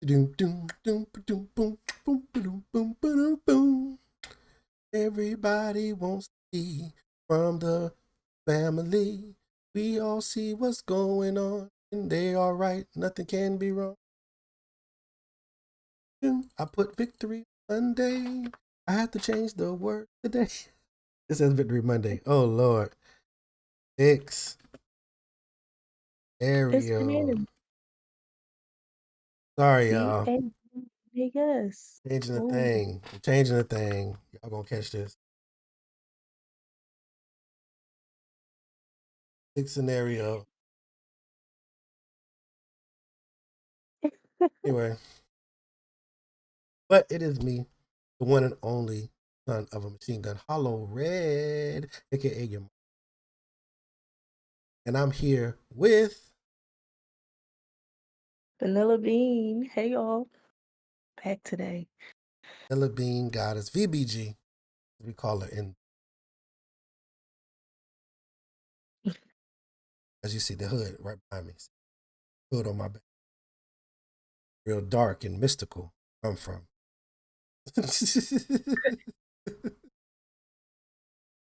Doom, doom, doom, doom, boom, boom, boom, boom, boom, boom. Everybody wants to be from the family. We all see what's going on, and they are right. Nothing can be wrong. I put victory Monday. I have to change the word today. It says victory Monday. Oh Lord. X. It's Ariel. been Sorry, B y'all. A Vegas. Changing the Oh, thing. I'm changing the thing. Y'all gonna catch this. Big scenario. Anyway. But it is me, the one and only son of a machine gun, Hollow Red, aka your mom. And I'm here with Vanilla Bean. Hey y'all. Back today. Ella Bean Goddess, VBG, as we call her. And as you see, the hood right behind me. Hood on my back. Real dark and mystical. I'm from.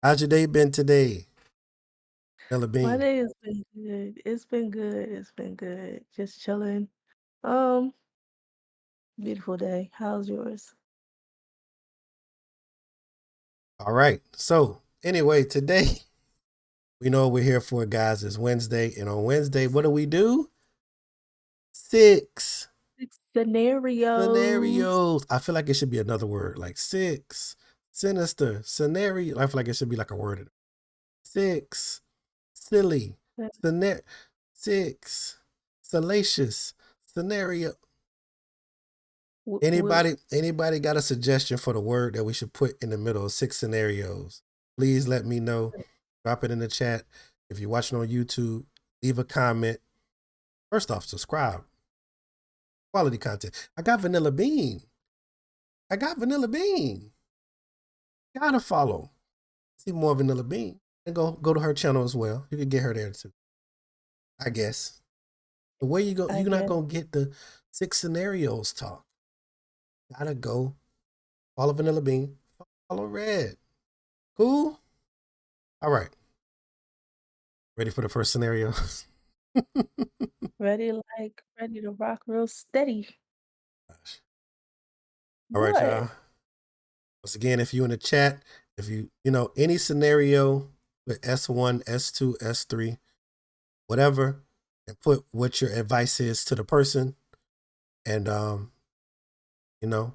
How's your day been today, Ella My Bean? day has been good. It's been good. It's been good. Just chilling. Um, Beautiful day. How's yours? All right. So, anyway, today, we know what we're here for, guys. It's Wednesday. And on Wednesday, what do? Six Scenarios. scenarios. I feel like it should be another word, like six, sinister, scenario. I feel like it should be like a word. Six, silly, scenario, six, salacious, scenario. Will Anybody got a suggestion for the word that we should put in the middle of six scenarios? Please let me know. Drop it in the chat. If you're watching on YouTube, leave a comment. First off, subscribe. Quality content. I got Vanilla Bean. Gotta follow. See more Vanilla Bean. And go to her channel as well. You can get her there too. I guess. The way you go, I you're not guess. gonna get the six scenarios talk. Gotta go. Follow Vanilla Bean. Follow Red. Cool? All right. Ready for the first scenario? Ready to rock real steady. All right, What? y'all. Once again, if you in the chat, if any scenario with S1, S2, S3, whatever, and put what your advice is to the person. And you know,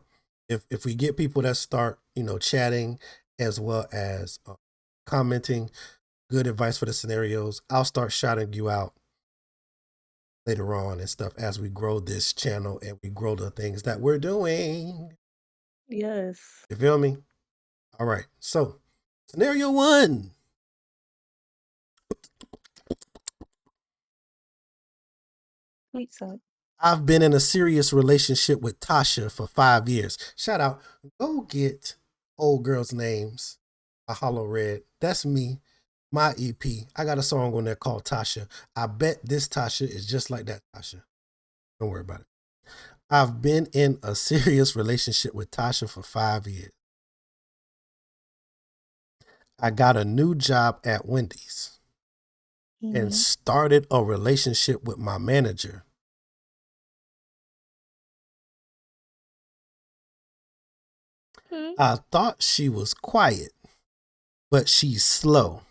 if we get people that start, chatting as well as commenting good advice for the scenarios, I'll start shouting you out later on and stuff as we grow this channel and we grow the things that we're doing. Yes. You feel me? All right. So, scenario one. Sweet son. I've been in a serious relationship with Tasha for 5 years. Shout out. Go get old girls' names. A hollow red. That's me. My EP. I got a song on there called Tasha. I bet this Tasha is just like that Tasha. Don't worry about it. I've been in a serious relationship with Tasha for 5 years. I got a new job at Wendy's and Mm-hmm. started a relationship with my manager. I thought she was quiet, but she's slow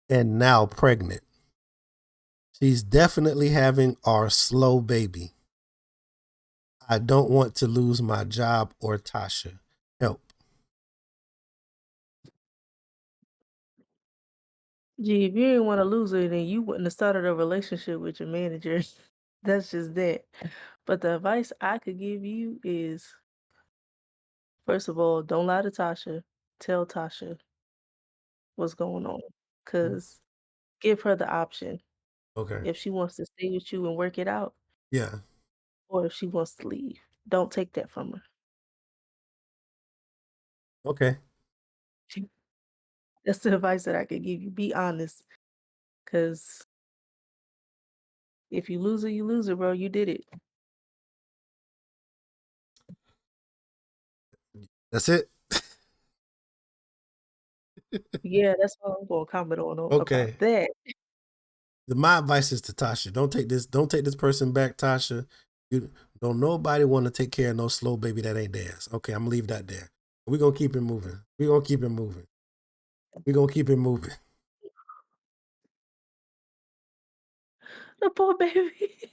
and now pregnant. She's definitely having our slow baby. I don't want to lose my job or Tasha. Help. Gee, if you didn't want to lose her, then you wouldn't have started a relationship with your manager. That's just that. But the advice I could give you is, first of all, don't lie to Tasha. Tell Tasha what's going on. Cause give her the option Okay. if she wants to stay with you and work it out, Yeah. or if she wants to leave. Don't take that from her. Okay. That's the advice that I could give you. Be honest. Cause if you lose her, bro. You did it. That's it. Yeah, that's all I'm gonna comment on about Okay. that. My advice is to Tasha. Don't take this person back, Tasha. You don't nobody want to take care of no slow baby that ain't theirs. Okay, I'm gonna leave that there. We're gonna keep it moving. We're gonna keep it moving. We're gonna keep it moving. The poor baby.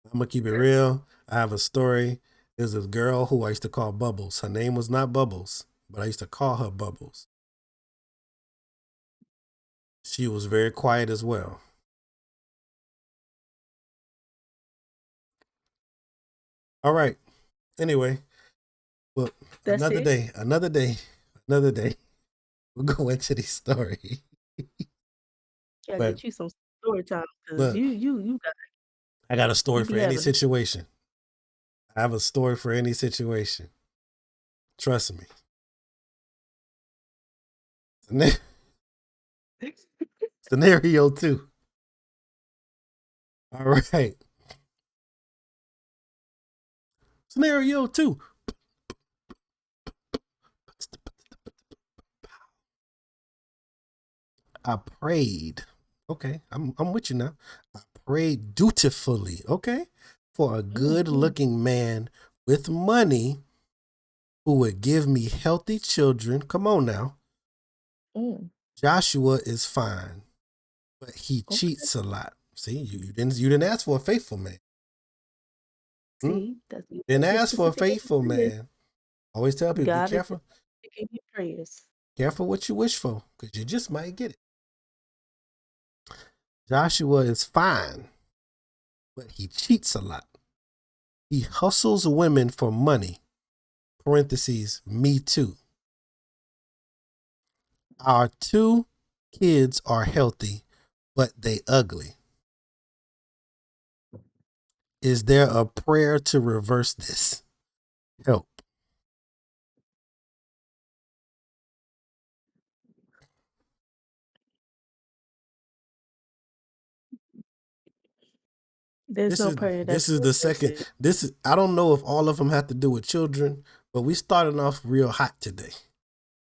I'm gonna keep it real. I have a story. There's this girl who I used to call Bubbles. Her name was not Bubbles, but I used to call her Bubbles. She was very quiet as well. All right. Anyway, well, That's it. another day. We'll go into the story. Gotta But get you some story time because look, you got I got a you story for be any having it. situation. I have a story for any situation. Trust me. Scenario 2. All right. Scenario 2. I prayed. Okay, I'm with you now. I prayed dutifully, okay, for a good Mm, looking man with money who would give me healthy children. Come on now. mm. Joshua is fine, but he Okay. cheats a lot. See, you didn't ask for a faithful man. Hmm? See, that's you Didn't gotta get ask for a specific in faithful your prayers. man. Always tell people, be Gotta get careful. specific in your prayers. Careful what you wish for, because you just might get it. Joshua is fine, but he cheats a lot. He hustles women for money. Parentheses, me too. Our 2 kids are healthy, but they ugly. Is there a prayer to reverse this? Help. There's This no is prayer that this can is the reverse second. it. This is I don't know if all of them have to do with children, but we starting off real hot today.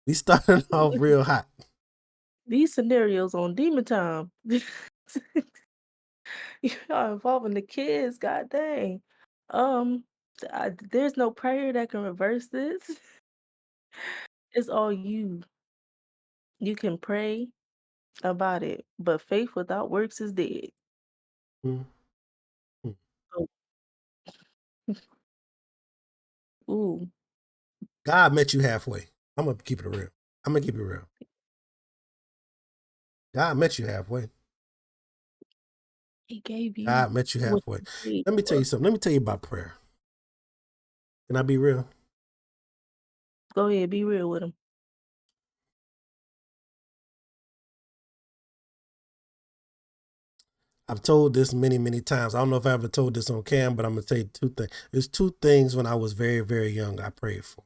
We starting off real hot. These scenarios on Demon Time. You are involving the kids, god dang. Um, there's no prayer that can reverse this. It's all you. You can pray about it, but faith without works is dead. Mm-hmm. So, ooh, God met you halfway. I'm gonna keep it real. I'm gonna keep it real. God met you halfway. he gave you God met you what halfway. you prayed Let me tell for. you something. Let me tell you about prayer. Can I be real? Go ahead, be real with him. I've told this many, many times. I don't know if I ever told this on cam, but I'm gonna tell you 2 things. There's 2 things when I was very, very young I prayed for.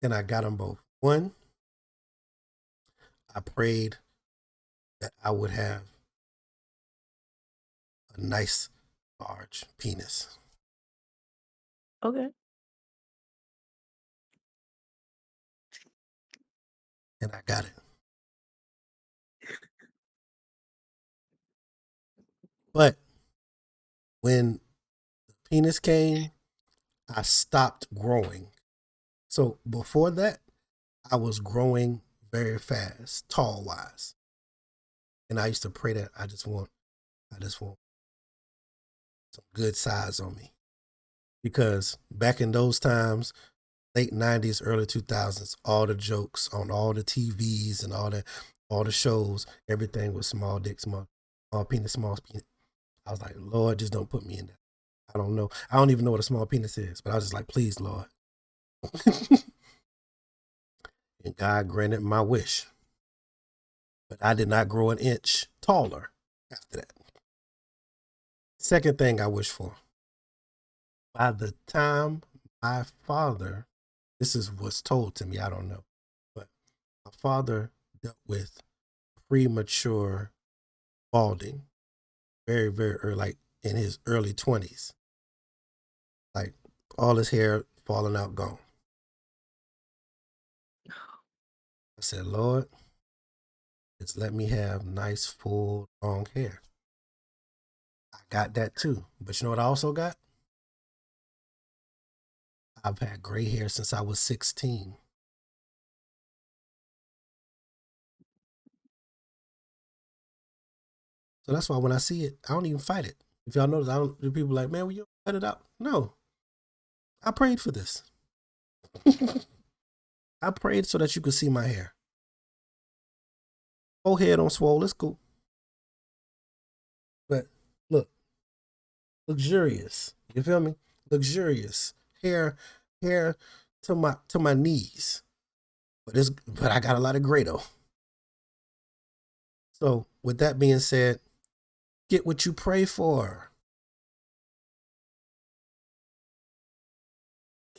And I got them both. One, I prayed that I would have a nice large penis. Okay. And I got it. But when the penis came, I stopped growing. So before that, I was growing very fast, tall wise. And I used to pray that I just want some good size on me. Because back in those times, late 90s, early 2000s, all the jokes on all the TVs and all the shows, everything was small dick, small penis, small penis. I was like, Lord, just don't put me in that. I don't know. I don't even know what a small penis is, but I was just like, please, Lord. And God granted my wish. But I did not grow an inch taller after that. Second thing I wish for. By the time my father, this is what's told to me, I don't know, but my father dealt with premature balding very, very early, like in his early 20s. Like all his hair falling out, gone. I said, Lord, just let me have nice, full, long hair. I got that too. But you know what I also got? I've had gray hair since I was 16. So that's why when I see it, I don't even fight it. If y'all notice, I don't. People like, man, will you cut it out? No, I prayed for this. I prayed so that you could see my hair. Forehead on swole, it's cool. But look, luxurious. You feel me? Luxurious hair, hair to my knees. But I got a lot of gray though. So with that being said, get what you pray for.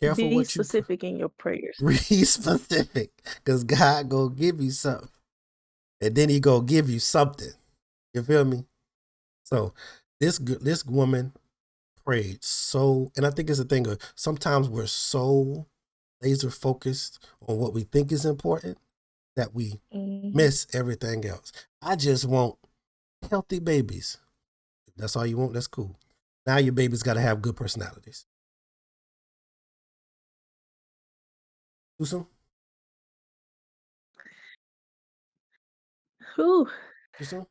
Careful Be what you specific in your prayers. be specific, because God gonna give you something, and then He gonna give you something. You feel me? So this woman prayed so, and I think it's a thing of sometimes we're so laser focused on what we think is important that we miss everything else. I just want healthy babies. If that's all you want, that's cool. Now your baby's got to have good personalities. Too soon? Whew. Too soon?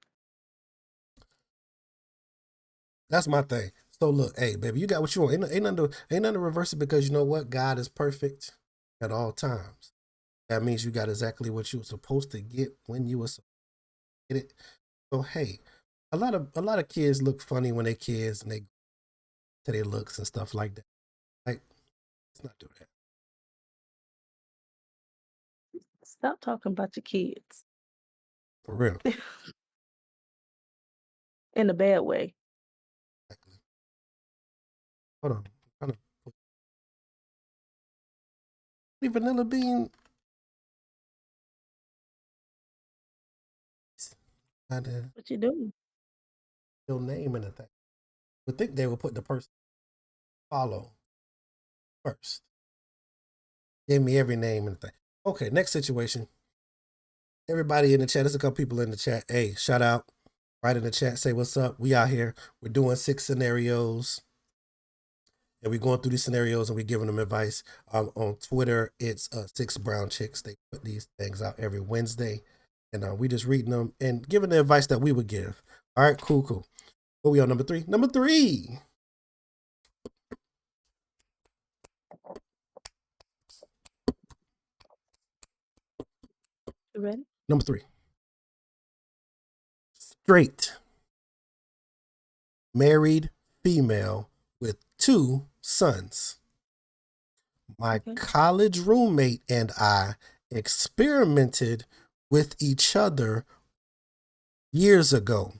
That's my thing. So look, hey, baby, you got what you want. Ain't nothing to reverse it, because you know what? God is perfect at all times. That means you got exactly what you were supposed to get when you were supposed to get it. So hey, a lot of kids look funny when they're kids and they to their looks and stuff like that. Like, let's not do that. Stop talking about your kids For real. in a bad way. Exactly. Hold on. I'm trying to vanilla bean. What you doing? Your name in the thing. Would think they would put the person follow first. Give me every name and thing. Okay, next situation. Everybody in the chat, there's a couple people in the chat. Hey, shout out. Right in the chat, say what's up. We out here. We're doing 6 scenarios. And we're going through these scenarios and we're giving them advice. On Twitter, it's 6 Brown Chicks. They put these things out every Wednesday. And we just reading them and giving the advice that we would give. All right, cool. What we on number 3? Number 3. You ready? Number 3. Straight, married female with 2 sons. My college roommate and I experimented with each other years ago,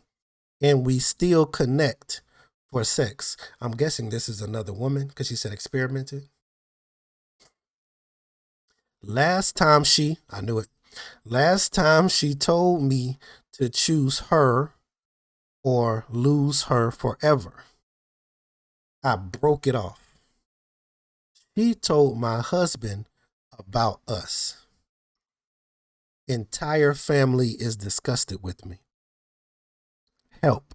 and we still connect for sex. I'm guessing this is another woman because she said experimented. Last time she told me to choose her or lose her forever. I broke it off. She told my husband about us. Entire family is disgusted with me. Help.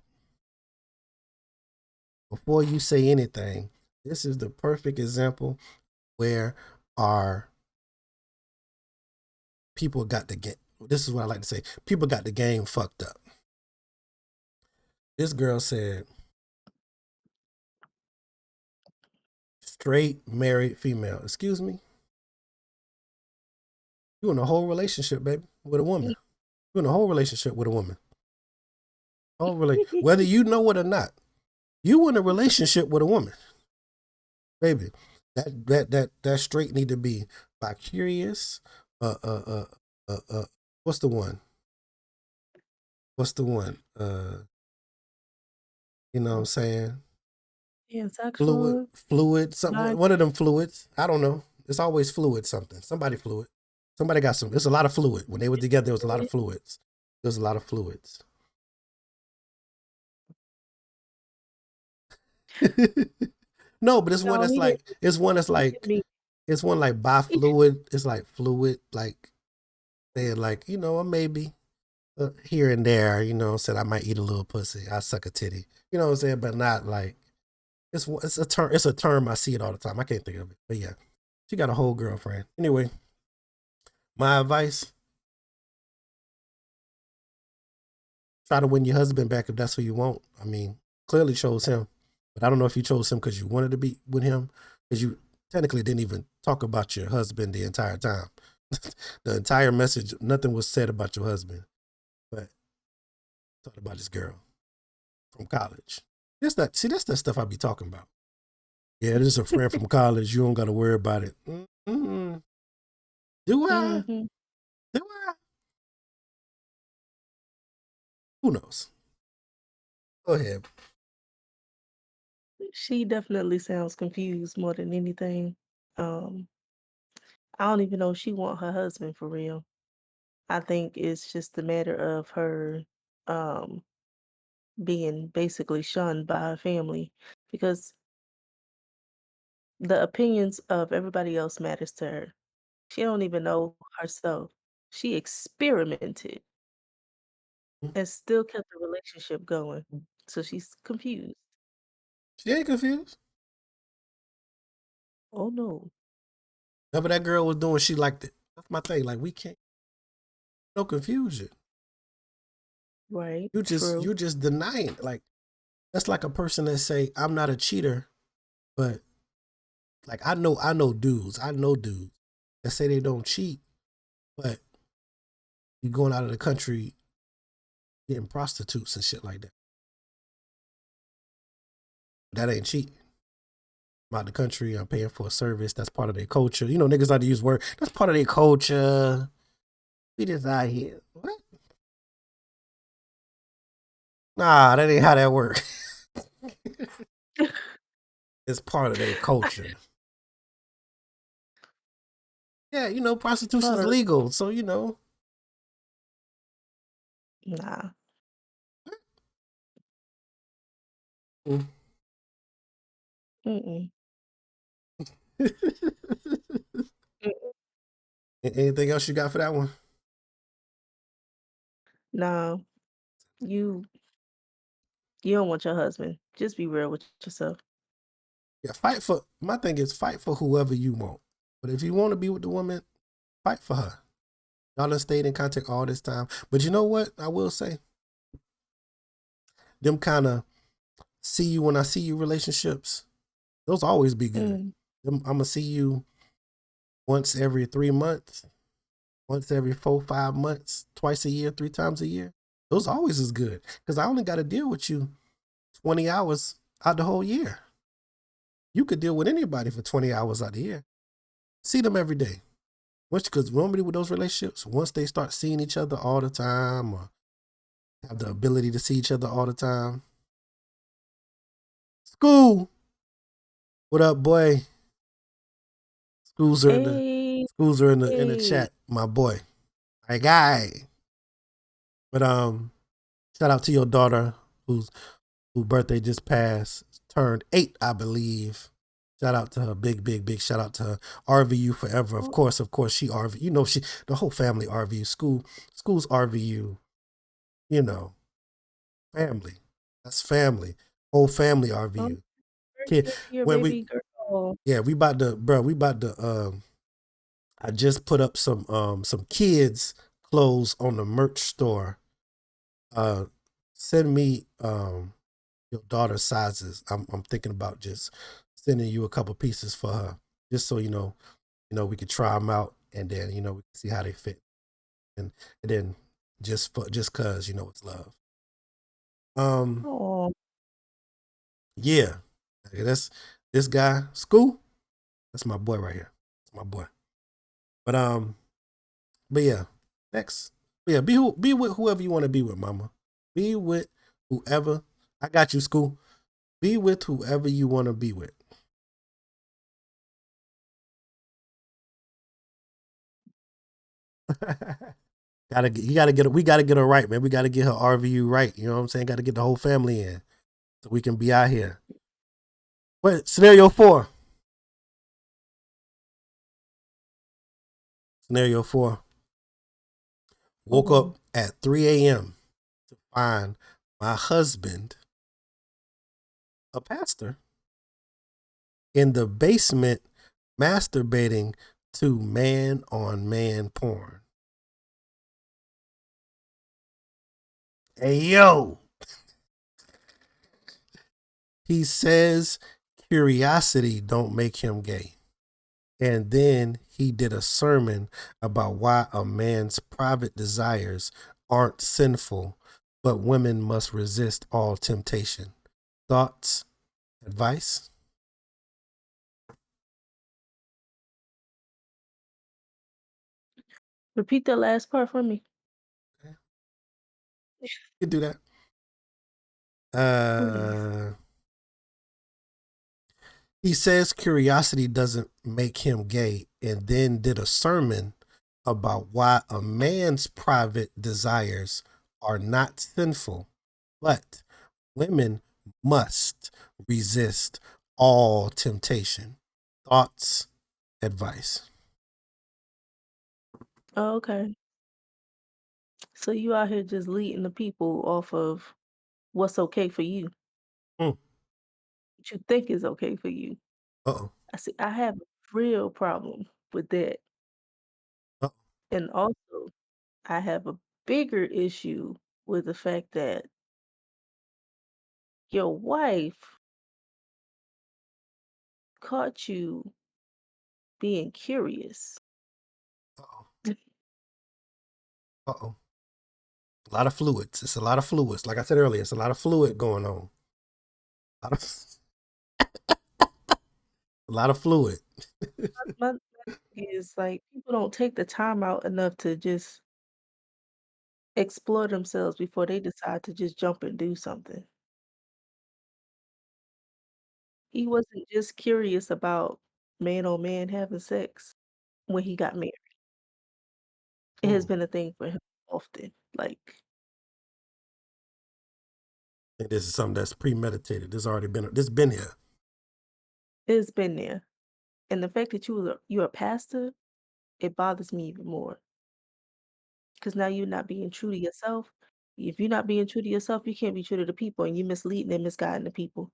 Before you say anything, this is the perfect example where our people got the game. This is what I like to say. People got the game fucked up. This girl said, straight, married, female. Excuse me? You in a whole relationship, baby, with a woman. You in a whole relationship with a woman. Whether you know it or not, you in a relationship with a woman. Baby, that straight need to be by curious. What's the one? You know what I'm saying? Pansexual. Fluid, something. One of them fluids. I don't know. It's always fluid something. Somebody fluid. Somebody got some. There's a lot of fluid. When they were together, there was a lot of fluids. There's a lot of fluids. No, but it's one No, that's he like didn't. He didn't mean. it's one like bi fluid. It's like fluid, like saying like, maybe here and there, said I might eat a little pussy. I suck a titty. You know what I'm saying? But not like it's a term. It's a term I see it all the time. I can't think of it. But yeah, she got a whole girlfriend. Anyway, my advice: try to win your husband back if that's who you want. I mean, clearly chose him, but I don't know if you chose him because you wanted to be with him, because you technically didn't even talk about your husband the entire time. The entire message, nothing was said about your husband, but talked about this girl from college. That's the stuff I be talking about. Yeah, this is a friend from college. You don't got to worry about it. Mm-mm. Do I? Mm-hmm. Do I? Who knows? Go ahead. She definitely sounds confused more than anything. Um, I don't even know if she want her husband for real. I think it's just a matter of her um being basically shunned by her family because the opinions of everybody else matters to her. She don't even know herself. She experimented and still kept the relationship going. So she's confused. She ain't confused. Oh no. Whatever that girl was doing, she liked it. That's my thing. Like we can't no confusion. Right. You True. just denying it. Like that's like a person that say I'm not a cheater, but like I know dudes that say they don't cheat, but you going out of the country getting prostitutes and shit like that. That ain't cheating. I'm out the country. I'm paying for a service. That's part of their culture. Niggas like to use word. That's part of their culture. We just out here. What? Nah, that ain't how that works. It's part of their culture. Yeah, Part prostitution's of legal. So, nah. Mm. Mm-mm. Mm-mm. Anything else you got for that one? No. You you don't want your husband. Just be real with yourself. Yeah, my thing is fight for whoever you want. But if you want to be with the woman, fight for her. Y'all done stayed in contact all this time. But you know what? I will say, them kind of see you when I see you relationships, those always be good. Mm. I'm going to see you once every 3 months, once every 4, 5 months, twice a year, 3 times a year. Those always is good. Because I only got to deal with you 20 hours out the whole year. You could deal with anybody for 20 hours out the year. See them every day. Because normally with those relationships, once they start seeing each other all the time or have the ability to see each other all the time. School. What up, boy? Schools are in the Hey, schools are in the hey. chat, my boy. My guy. But shout out to your daughter whose birthday just passed. Turned 8, I believe. Shout out to her. Big, big, big shout out to her. RVU forever. Of course, she RV. She the whole family RVU. School's RVU. You know, family. That's family. Whole family Oh, RVU. Kid, birthday to your when baby girl. we about to, bro, we about to, I just put up some kids clothes on the merch store. Uh, send me, your daughter's sizes. I'm thinking about just sending you a couple pieces for her, just so we could try them out, and then we can see how they fit, and then just cause it's love. Um, Oh, yeah, that's this guy, School. That's my boy right here. That's my boy. But but yeah, next, yeah, be with whoever you want to be with, Mama. Be with whoever. I got you, School. Be with whoever you want to be with. We gotta get her right, man. We gotta get her RVU right. You know what I'm saying? Gotta get the whole family in so we can be out here. What scenario 4? Scenario 4. Woke Mhm. up at 3 a.m. to find my husband, a pastor, in the basement masturbating to man on man porn. Hey, yo. He says curiosity don't make him gay. And then he did a sermon about why a man's private desires aren't sinful, but women must resist all temptation. Thoughts? Advice? Repeat that last part for me, You can do that. please. He says curiosity doesn't make him gay, and then did a sermon about why a man's private desires are not sinful, but women must resist all temptation. Thoughts, advice. Oh, okay. So you out here just leading the people off of what's okay for you, Mm. what you think is okay for you. Uh-oh. I see. I have a real problem with that, Uh-oh. and also I have a bigger issue with the fact that your wife caught you being curious. Uh-oh. Uh-oh. A lot of fluids. It's a lot of fluids. Like I said earlier, it's a lot of fluid going on. A lot of fluid. My thing is like people don't take the time out enough to just explore themselves before they decide to just jump and do something. He wasn't just curious about man on man having sex when he got married. It has Mm. been a thing for him often. Like And this is something that's premeditated. This been here. it's been there. And the fact that you're a pastor, it bothers me even more. Because now you're not being true to yourself. If you're not being true to yourself, you can't be true to the people and you're misleading and misguiding the people.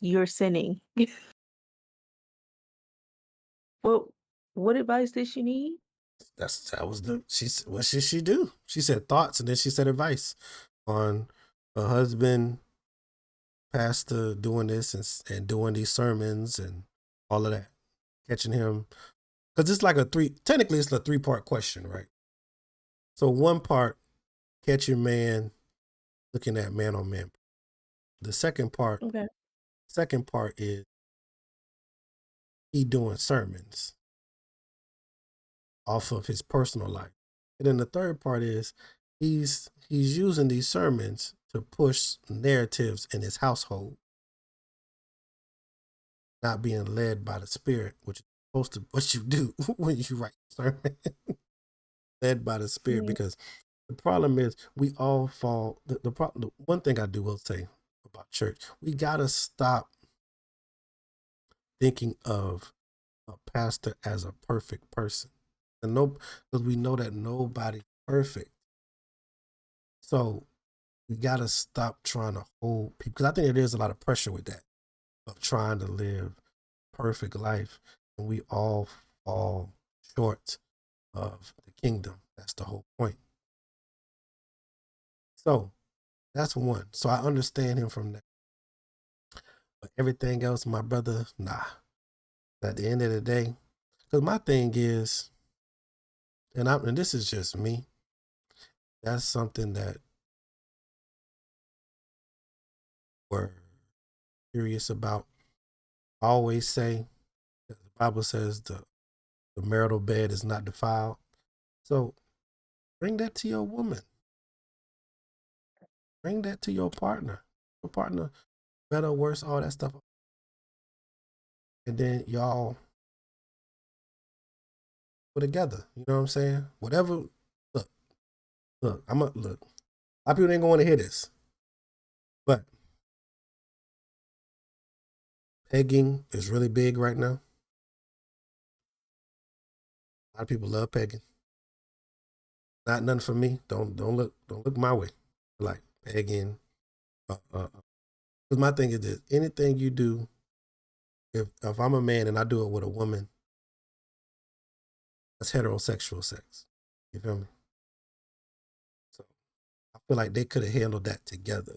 You're sinning. Well, what advice did she need? That was the what should she do? She said thoughts and then she said advice on her husband, pastor, doing this and doing these sermons and all of that. Catching him. Because it's like technically it's a 3-part question, right? So one part, catch your man looking at man on man. The Okay. second part is he doing sermons off of his personal life. And then the third part is he's using these sermons to push narratives in his household, not being led by the spirit, which is supposed to what you do when you write sermon, led by the spirit. Mm, Because the problem is we all fall. The one thing I do will say about church, we gotta stop thinking of a pastor as a perfect person, and because we know that nobody's perfect. So we got to stop trying to hold people, because I think there is a lot of pressure with that of trying to live perfect life, and we all fall short of the kingdom. That's the whole point. So that's one. So I understand him from that. But everything else, my brother, nah. At the end of the day, because my thing is, and this is just me. That's something that we're curious about. I always say, the Bible says the marital bed is not defiled. So bring that to your woman. Bring that to your partner. Your partner, better, worse, all that stuff. And then y'all put together. You know what I'm saying? Whatever. Look, look. I'm a look. A lot of people ain't going to hear this, but pegging is really big right now. A lot of people love pegging. Not nothing for me. Don't look my way. Like pegging. Because my thing is this: anything you do, if I'm a man and I do it with a woman, that's heterosexual sex. You feel me? So I feel like they could have handled that together.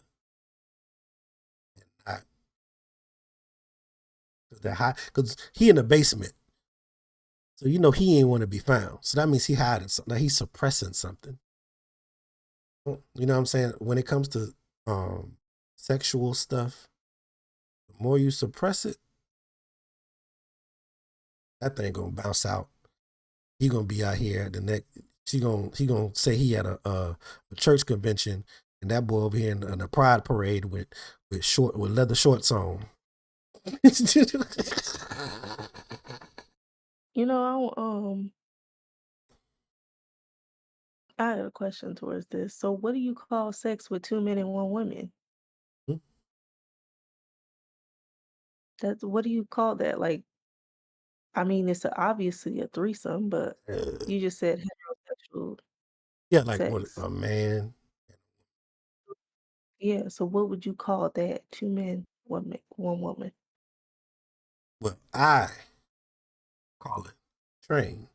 And not because he in the basement, so you know he ain't want to be found. So that means he hiding something. Like he's suppressing something. You know what I'm saying? When it comes to sexual stuff, the more you suppress it, that thing gonna bounce out. He gonna be out here the next. He gonna say he had a church convention, and that boy over here in a pride parade with leather shorts on. You know, I had a question towards this. So, what do you call sex with two men and one woman? That's what do you call that? Like, I mean, it's obviously a threesome, but you just said heterosexual Yeah, like what sex. a man. Yeah. So, what would you call that? Two men, one woman. Well, I call it train,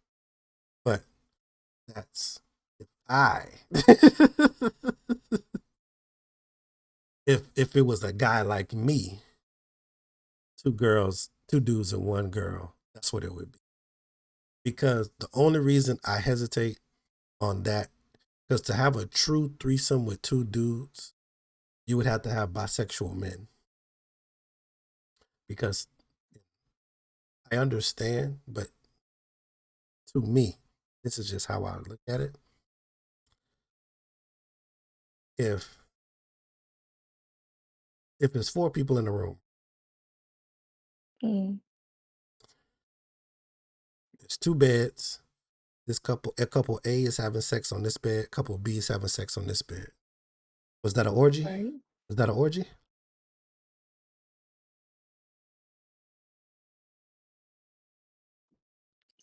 but that's if I if it was a guy like me, two girls, two dudes and one girl, that's what it would be. Because the only reason I hesitate on that, because to have a true threesome with two dudes, you would have to have bisexual men. Because I understand, but to me, this is just how I look at it. If there's four people in the room, Mm, there's two beds. Couple A is having sex on this bed. Couple B is having sex on this bed. Was that an orgy? right? Was that an orgy?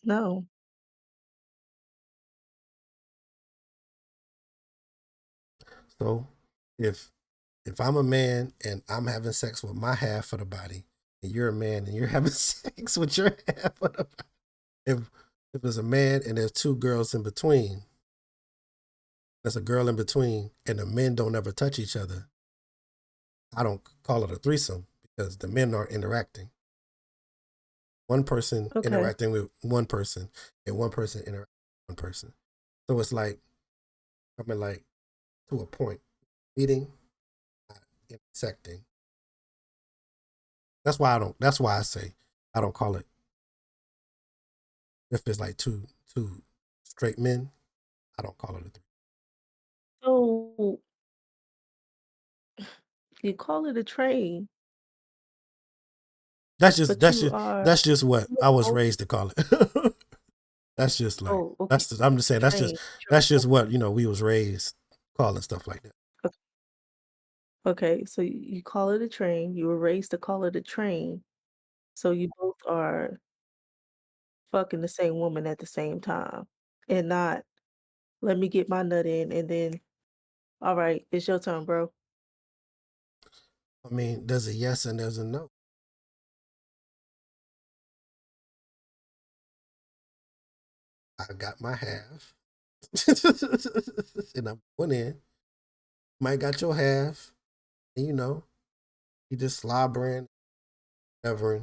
No. So if I'm a man and I'm having sex with my half of the body, and you're a man and you're having sex with your half of the body, if there's a man and there's two girls in between, there's a girl in between, and the men don't ever touch each other, I don't call it a threesome because the men are interacting. One person Okay. interacting with one person, and one person interacting with one person. So it's like coming like to a point, meeting, intersecting. That's why I don't. That's why I say I don't call it. If it's like two straight men, I don't call it a three. So you call it a train, That's just but that's you just are that's just what you I was are raised to call it. That's just like oh, okay. I'm just saying Train. that's just what we was raised calling stuff like that. Okay. Okay, so you call it a train. You were raised to call it a train. So you both are fucking the same woman at the same time, and not let me get my nut in, and then all right, it's your turn, bro. I mean, there's a yes and there's a no. I got my half, and I'm going in. Might got your half, and you just slobbering, whatever.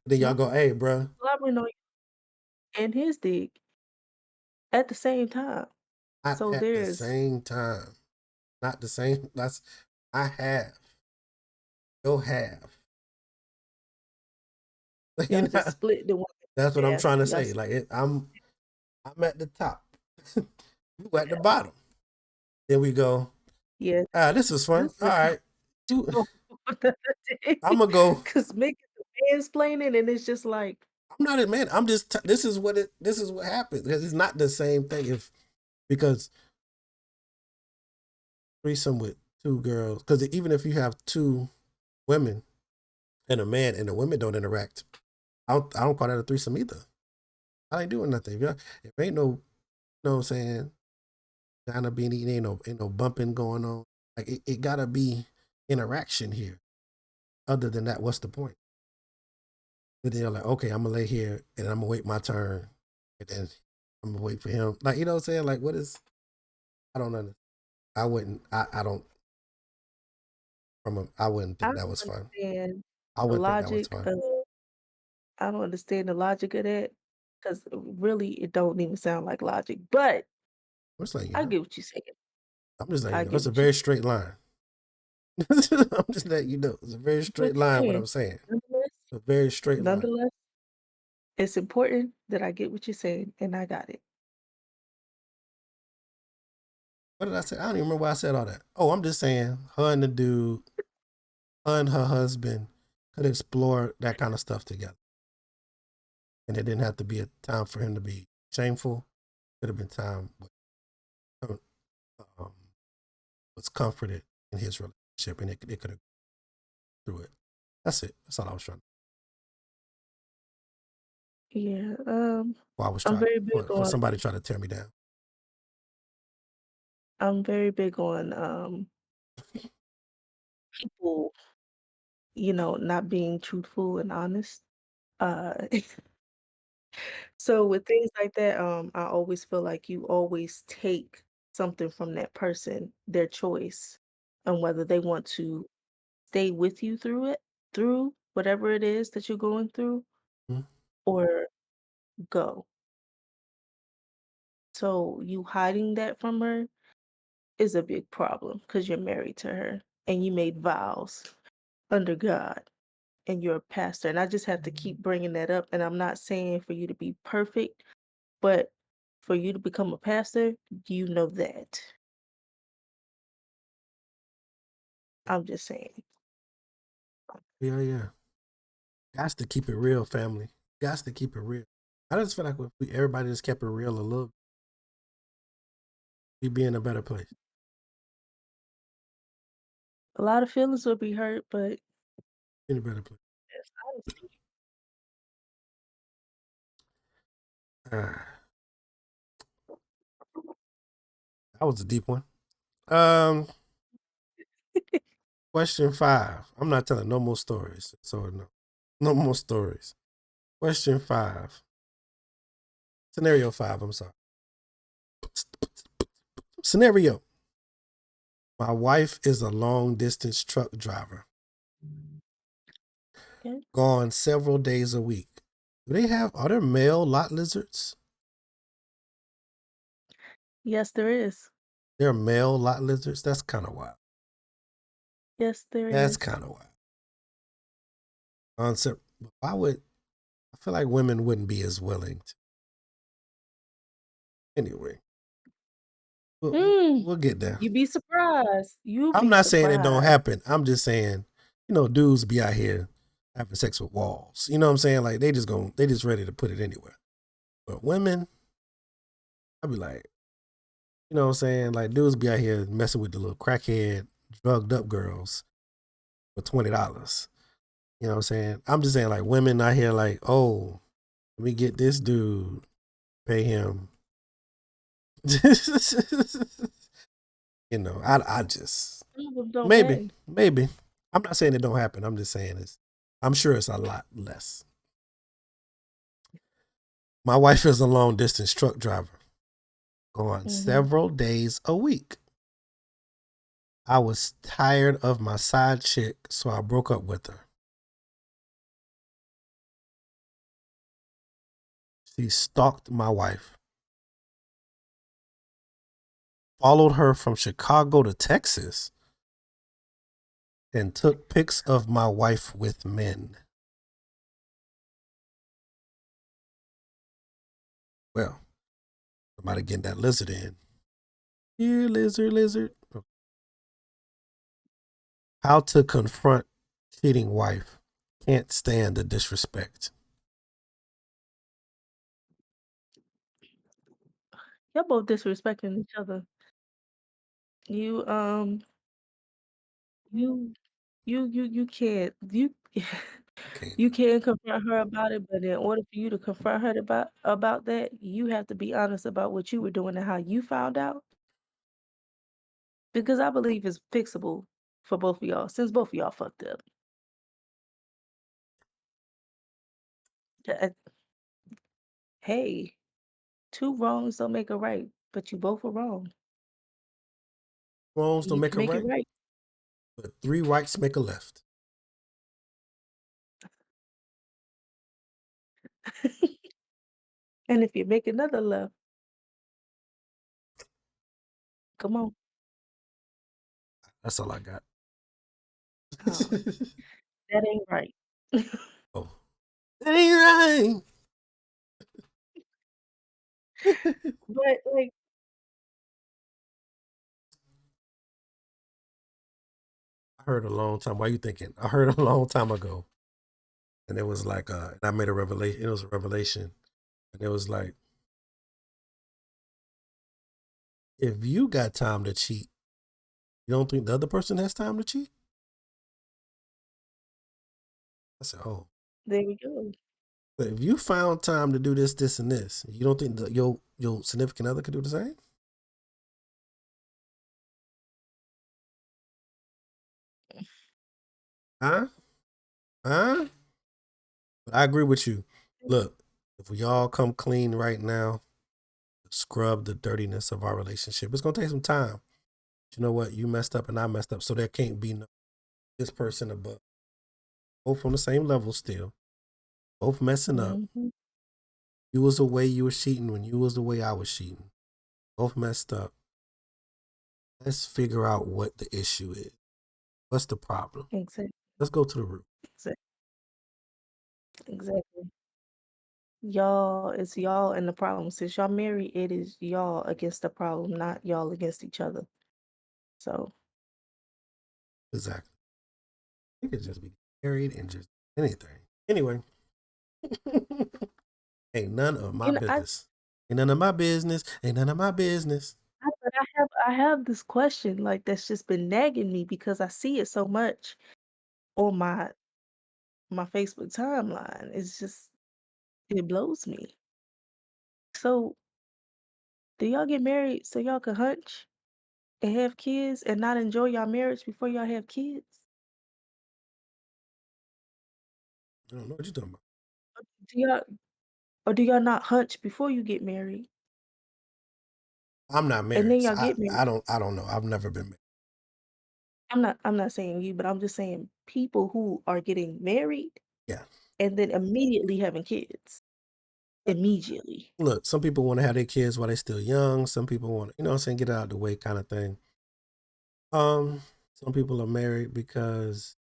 Then y'all No, go, hey, bro, slobbering on you and his dick at the same time. not So at the there's same time, not the same. That's I have your half. you y'all just know, split the one that's what in I'm half. trying to Y'all say. Like I'm at the top, you at the bottom. Then we go. yeah, This is fun. this is All a right, conversation for another day. I'm gonna go. 'Cause making the mansplaining and it's just like, I'm not a man. I'm just. This is what happens because it's not the same thing. Because threesome with two girls, because even if you have two women and a man, and the women don't interact, I don't call that a threesome either. I ain't doing nothing. If ain't no, you know what I'm saying, kind of being eaten, ain't no bumping going on. Like it gotta be interaction here. Other than that, what's the point? But they're like, okay, I'm gonna lay here and I'm gonna wait my turn, and then I'm gonna wait for him. Like, you know what I'm saying? Like, what is? I don't know. I wouldn't. I don't. I wouldn't I think that don't was fun. understand I the wouldn't think that was logic fun. of I don't understand the logic of that, 'cause really it don't even sound like logic, but I'm just letting you I know. get what you're saying. I'm just letting I you know. get It's a what you very straight line. I'm just letting you know. It's a very what straight you're line. What saying. I'm saying. Nonetheless It's a very straight line. nonetheless, it's important that I get what you're saying, and I got it. What did I say? I don't even remember why I said all that. Oh, I'm just saying her and the dude, her and her husband could explore that kind of stuff together. And it didn't have to be a time for him to be shameful. Could have been time where um, was comforted in his relationship, and it could have through it. That's it. That's all I was trying. Yeah, Well, I was I'm trying very big for on somebody to try to tear me down. I'm very big on, people, not being truthful and honest. Uh, so with things like that, I always feel like you always take something from that person, their choice, and whether they want to stay with you through whatever it is that you're going through, Mhm. or go. So you hiding that from her is a big problem because you're married to her and you made vows under God and you're a pastor. And I just have to keep bringing that up. And I'm not saying for you to be perfect, but for you to become a pastor, you know that. I'm just saying. Yeah, yeah. Got to keep it real, family. Got to keep it real. I just feel like if everybody just kept it real a little, we'd be in a better place. A lot of feelings will be hurt, but In a better place. that's honesty. Ah, that was a deep one. Um, Question 5. I'm not telling no more stories. So no more stories. Question 5. Scenario 5. I'm sorry. Scenario. My wife is a long distance truck driver, Okay. gone several days a week. Are there male lot lizards? Yes, there is. There are male lot lizards? That's kind of wild. Yes, there That's is. kind of wild. Concept. I feel like women wouldn't be as willing to. Anyway, Mm, we'll get there. you be surprised. You I'm be not saying it don't surprised. happen. I'm just saying, dudes be out here having sex with walls. You know what I'm saying? Like they just ready to put it anywhere. But women, I'd be like, you know what I'm saying? Like dudes be out here messing with the little crackhead, drugged up girls for $20. You know what I'm saying? I'm just saying like women out here like, oh, let me get this dude, pay him. I just Some of them don't maybe, pay. maybe. I'm not saying it don't happen. I'm just saying I'm sure it's a lot less. My wife is a long distance truck driver, going Mhm. several days a week. I was tired of my side chick, so I broke up with her. She stalked my wife, followed her from Chicago to Texas, and took pics of my wife with men. Well, somebody getting that lizard in. Here, lizard, lizard. How to confront cheating wife. Can't stand the disrespect. Y'all both disrespecting each other. You you you can't Can't. you can confront her about it, but in order for you to confront her about that, you have to be honest about what you were doing and how you found out, because I believe it's fixable for both of y'all, since both of y'all fucked up. Uh, Hey, 2 wrongs don't make a right, but you both were wrong, Wrongs and don't you make can a make it right, right. but three rights make a left. And if you make another left, come on. That's all I got. Oh, that ain't right. Oh, that ain't right. But, like, I heard a long time. Why you thinking? I heard a long time ago, and it was like, and I made a revelation. It was a revelation, and it was like, if you got time to cheat, you don't think the other person has time to cheat? I said, oh, there we go. but if you found time to do this, this, and this, you don't think your significant other could do the same? Huh? Huh? But I agree with you. Look, if we all come clean right now, scrub the dirtiness of our relationship, it's gonna take some time. But you know what? You messed up and I messed up, so there can't be no this person above. Both on the same level still. Both messing up. Mhm. You was the way you was cheating when you was the way I was cheating. Both messed up. Let's figure out what the issue is. What's the problem? Exactly. Let's go to the root. Exactly. Y'all, it's y'all and the problem. Since y'all married, it is y'all against the problem, not y'all against each other. So, Exactly. You could just be married and just anything. Anyway, ain't none of my you know, business. Ain't none of my business. Ain't none of my business. but I have this question like that's just been nagging me because I see it so much on my Facebook timeline. It's just it blows me. So, do y'all get married so y'all can hunch and have kids and not enjoy y'all marriage before y'all have kids? I don't know what you're talking about. Do y'all or do y'all not hunch before you get married I'm not and married, then so y'all get married? I don't know. I've never been married. I'm not saying you, but I'm just saying people who are getting married Yeah. and then immediately having kids. Immediately. Look, some people want to have their kids while they're still young. Some people want to, you know what I'm saying, get it out of the way kind of thing. Some people are married because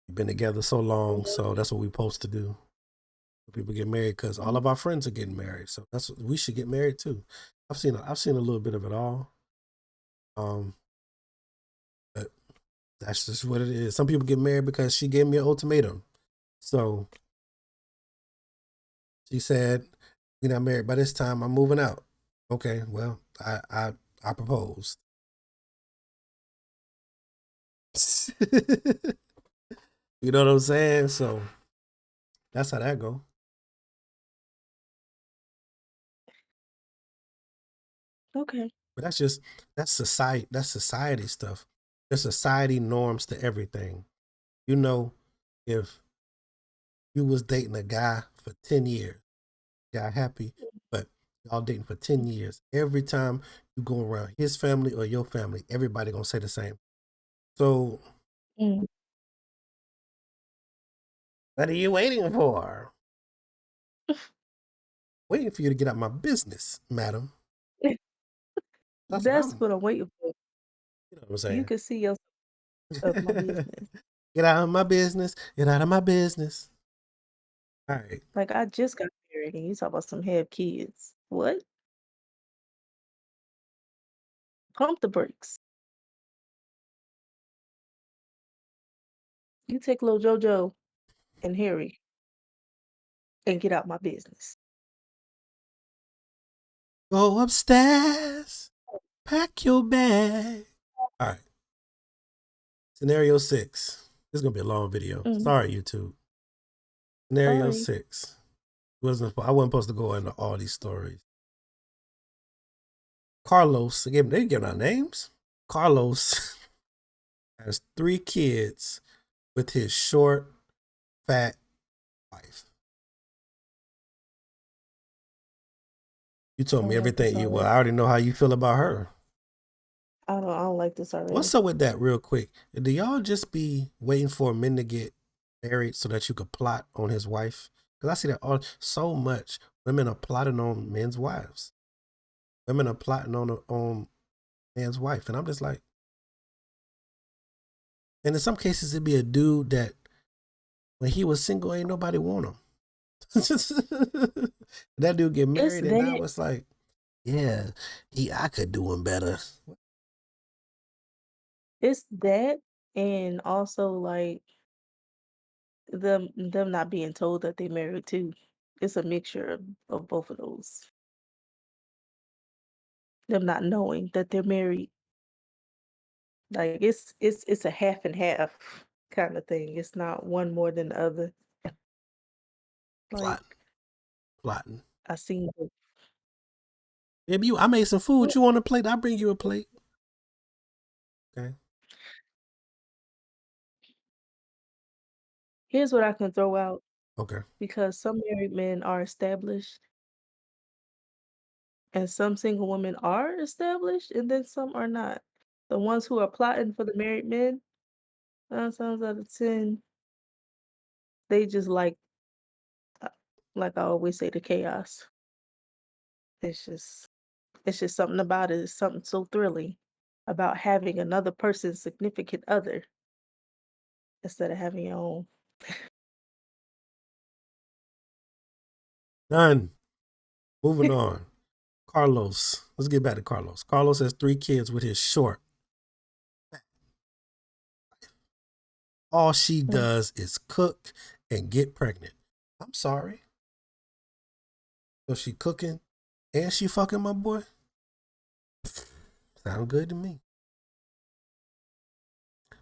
we've been together so long, so that's what we're supposed to do. People get married because all Mhm, of our friends are getting married, so that's what we should get married too. I've seen a little bit of it all. Um, but that's just what it is. Some people get married because she gave me an ultimatum. So she said, "We're not married by this time. I'm moving out." Okay, well, I proposed. You know what I'm saying? So that's how that go. okay. But that's society. That's society stuff. There's society norms to everything. You know, if you was dating a guy for 10 years, got happy, but y'all dating for 10 years. Every time you go around his family or your family, everybody gonna say the same. So Mm. what are you waiting for? Waiting for you to get out my business, madam. That's what That's I'm. what I'm waiting for. You know what I'm You saying? can see yourself of my business. Get out of my business. Get out of my business. All right. Like, I just got married and you talk about some have kids. What? Pump the brakes. You take little JoJo and Harry and get out my business. Go upstairs, pack your bag. All right. Scenario 6. This is gonna be a long video. Mm, Sorry, YouTube. Scenario sorry. 6. I wasn't supposed to go into all these stories. Carlos, they give out names. Carlos has 3 kids with his short, fat wife. You I told me don't like this everything I already. already know how you feel about her. I don't like this already. What's up with that real quick? Do y'all just be waiting for men to get married so that you could plot on his wife? Because I see that so much. Women are plotting on men's wives. Women are plotting on man's wife. And I'm just like, and in some cases it'd be a dude that when he was single, ain't nobody want him. That dude get It's married and now that. it's like, yeah, I could do him better. It's that, and also like them not being told that they married too. It's a mixture of both of those. Them not knowing that they're married. Like it's a half and half kind of thing. It's not one more than the other. Like Plotting, plotting. I seen Maybe I made some food. You want a plate? I'll bring you a plate. Okay. here's what I can throw out Okay. because some married men are established and some single women are established and then some are not. The ones who are plotting for the married men, 9 times out of 10, they just uh, like I always say, the chaos. It's just it's just something about it. It's something so thrilling about having another person's significant other instead of having your own. Done. Moving on. Carlos. Let's get back to Carlos. Carlos has 3 kids with his short. All she Mm. does is cook and get pregnant. I'm sorry. So she cooking and she fucking my boy? Sound good to me.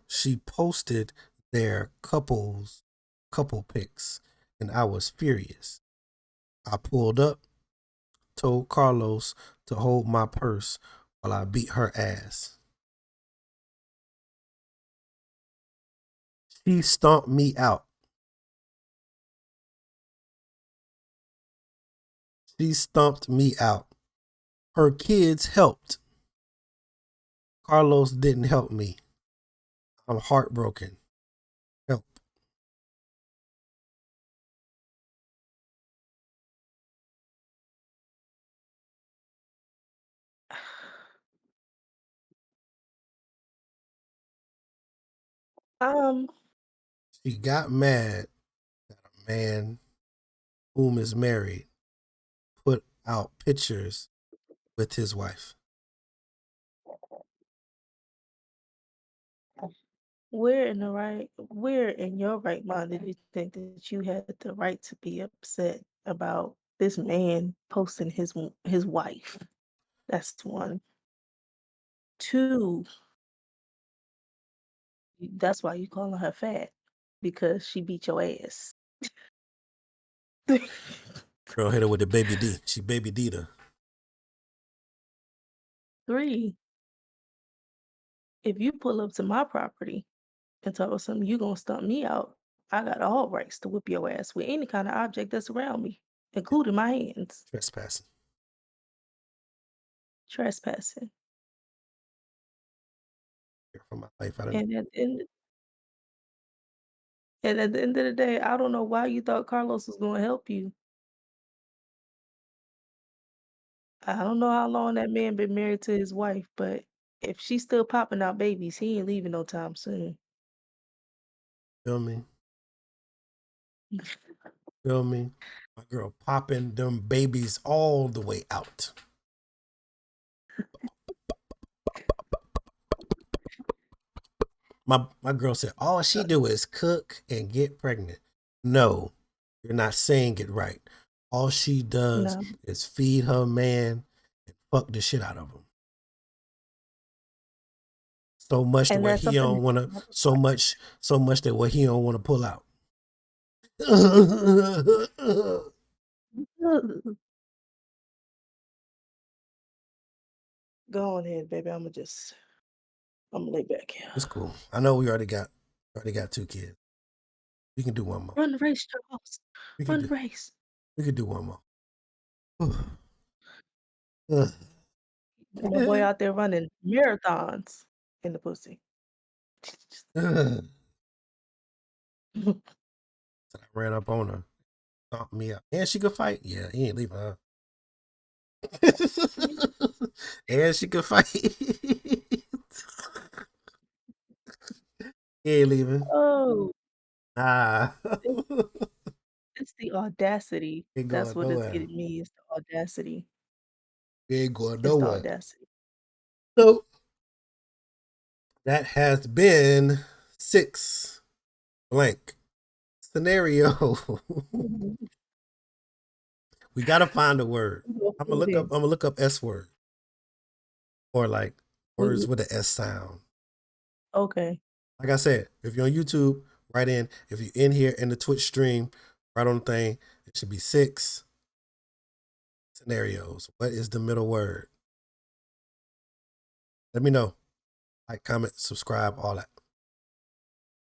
She posted their couple pics and I was furious. I pulled up, told Carlos to hold my purse while I beat her ass. She stomped me out. She stomped me out. Her kids helped. Carlos didn't help me. I'm heartbroken. Help. Um, She got mad that a man whom is married put out pictures with his wife. where in your right mind did you think that you had the right to be upset about this man posting his wife? That's one. Two, that's why you calling her fat because she beat your ass. Girl hit her with the baby D. She baby D'd her. 3, if you pull up to my property and tell us something, you gonna stump me out. I got all rights to whip your ass with any kind of object that's around me, including my hands. Trespassing. Trespassing. For my life. I don't And at the end of the day, I don't know why you thought Carlos was gonna help you. I don't know how long that man been married to his wife, but if she's still popping out babies, he ain't leaving no time soon. feel me. Feel me. My girl popping them babies all the way out. My girl said all she do is cook and get pregnant. No, you're not saying it right. All she does No. is feed her man fuck the shit out of him. So much to And where that's he something don't that want you to. want. So much that where he don't want to pull out. Go on ahead, baby. I'm gonna lay back here. It's cool. I know we already got 2 kids. We can do one more. Run the race, Charles. Run the race. We could do one more. My boy out there running marathons in the pussy. I ran up on her, stomped me out. And she could fight. Yeah, he ain't leaving her. And she could fight. He ain't leaving. Oh, Nah. it's the audacity. Ain't That's going what is nowhere. getting me, is the audacity. He ain't going It's the nowhere. audacity. So that has been 6 blank scenario. We gotta find a word. I'm gonna look up S word, or like words with an S sound. Okay. Like I said, if you're on YouTube, write in. If you're in here in the Twitch stream, right on the thing, it should be 6 scenarios. What is the middle word? Let me know. Like, comment, subscribe, all that.